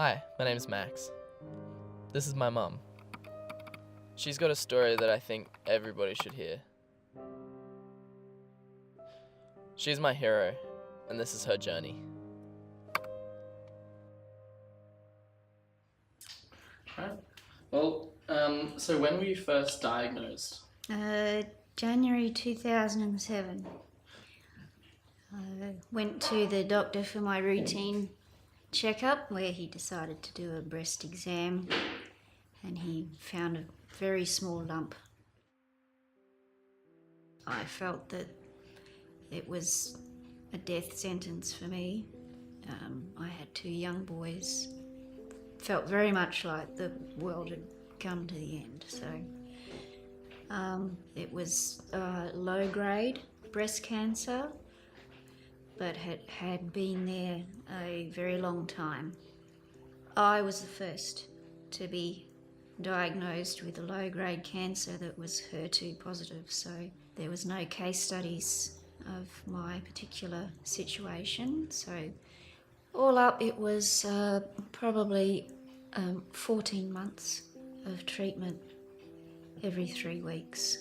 Hi, my name is Max. This is my mum. She's got a story that I think everybody should hear. She's my hero, and this is her journey. Right. Well, so when were you first diagnosed? January 2007. I went to the doctor for my routine checkup where he decided to do a breast exam and he found a very small lump. I felt that it was a death sentence for me. I had two young boys. Felt very much like the world had come to the end. So it was low grade breast cancer, but had been there a very long time. I was the first to be diagnosed with a low-grade cancer that was HER2 positive, so there was no case studies of my particular situation. So all up it was probably 14 months of treatment every 3 weeks.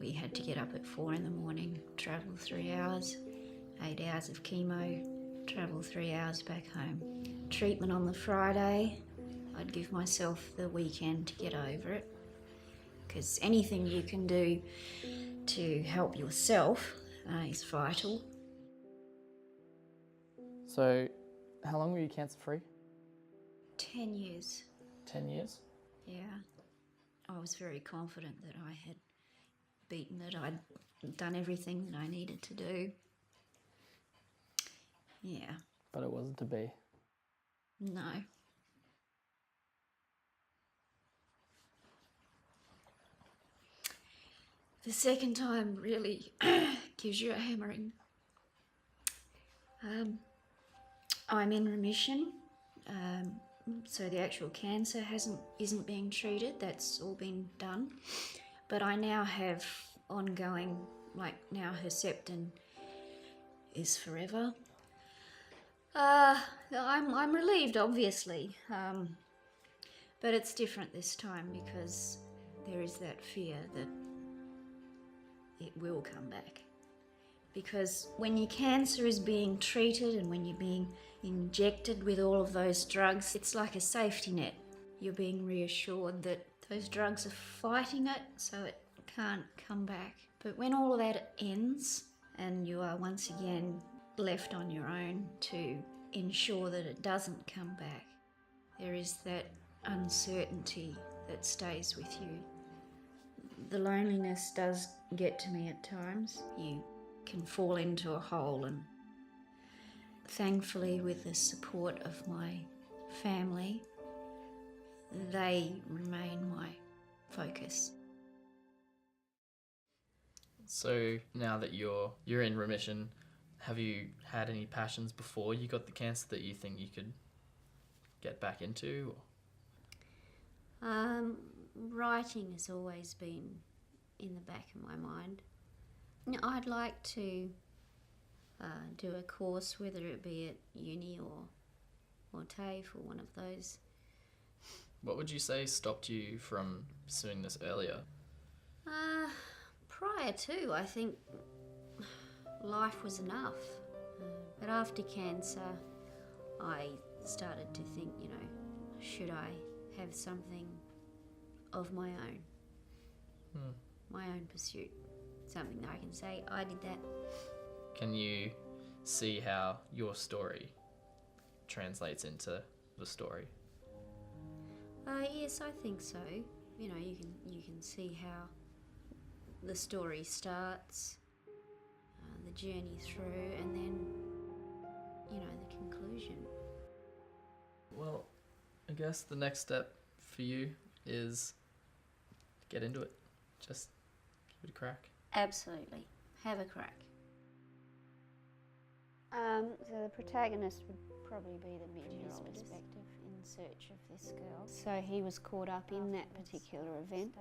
We had to get up at 4 in the morning, travel 3 hours, 8 hours of chemo, travel 3 hours back home. Treatment on the Friday, I'd give myself the weekend to get over it, because anything you can do to help yourself is vital. So, how long were you cancer free? 10 years. 10 years? Yeah. I was very confident that I had beaten it. I'd done everything that I needed to do. Yeah. But it wasn't to be. No. The second time really gives you a hammering. I'm in remission, so the actual cancer isn't being treated. That's all been done. But I now have ongoing, like now Herceptin is forever. I'm relieved, obviously, but it's different this time because there is that fear that it will come back. Because when your cancer is being treated and when you're being injected with all of those drugs, it's like a safety net. You're being reassured that those drugs are fighting it so it can't come back. But when all of that ends and you are once again left on your own to ensure that it doesn't come back, there is that uncertainty that stays with you. The loneliness does get to me at times. You can fall into a hole, and thankfully with the support of my family, they remain my focus. So, now that you're in remission, have you had any passions before you got the cancer that you think you could get back into? Writing has always been in the back of my mind. I'd like to do a course, whether it be at uni or TAFE or one of those. What would you say stopped you from pursuing this earlier? Prior to, I think life was enough. But after cancer, I started to think, should I have something of my own? My own pursuit. Something that I can say, I did that. Can you see how your story translates into the story? Yes, I think so. You can see how the story starts, the journey through, and then, the conclusion. Well, I guess the next step for you is get into it. Just give it a crack. Absolutely. Have a crack. So the protagonist would probably be the mid-year-old perspective in search of this girl. So he was caught up in that particular event,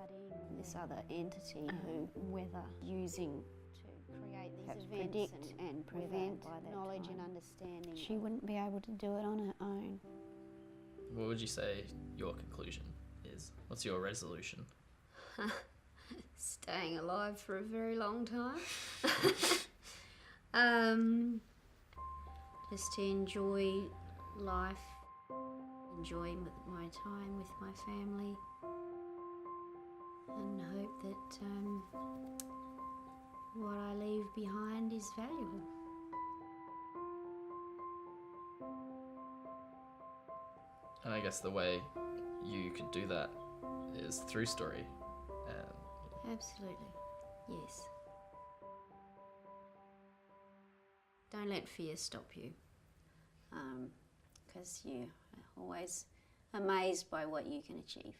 this other entity who, whether using to create these events predict and prevent by that knowledge and understanding, she wouldn't be able to do it on her own. what would you say your conclusion is? What's your resolution? Staying alive for a very long time. Just to enjoy life, enjoy my time with my family, and hope that what I leave behind is valuable. And I guess the way you could do that is through story. Absolutely, yes. Don't let fear stop you, because you are always amazed by what you can achieve.